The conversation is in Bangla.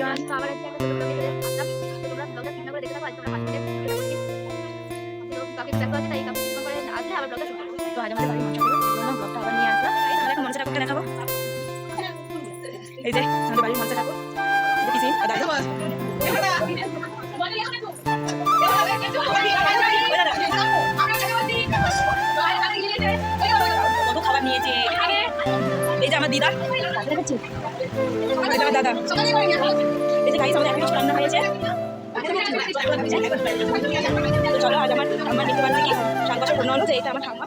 এভরিওয়ান, তো আবার আজকে একটা ছোট ব্লগে চলে আসলাম। তো তোমরা ব্লগটা চিন্তা করে দেখে থাকো, আজ তোমরা পাশে থেকে তো কাকে ব্যস্ত আছে, তাই কাকে চিন্তা করে আসলে আবার ব্লগটা শুরু করবো। তো আজ আমাদের বাড়ির মনসা পুজো, জন্য ব্লগটা আবার নিয়ে আসলাম। তাই আমরা এখন মনসা ঠাকুরকে দেখাবো। এই যে আমাদের বাড়ির মনসা ঠাকুর, এই যে পিসি আর দাদা। কত খাবার নিয়েছে, এই যে আমার দিদা, এই যে আমার দাদা, এই যে গাইস আমাদের এখন রান্না হয়েছে। তো চলো আজ আমার নিতে পারছি কি 7 বছর পূর্ণ হলো, যে এটা আমার ঠাম্মা।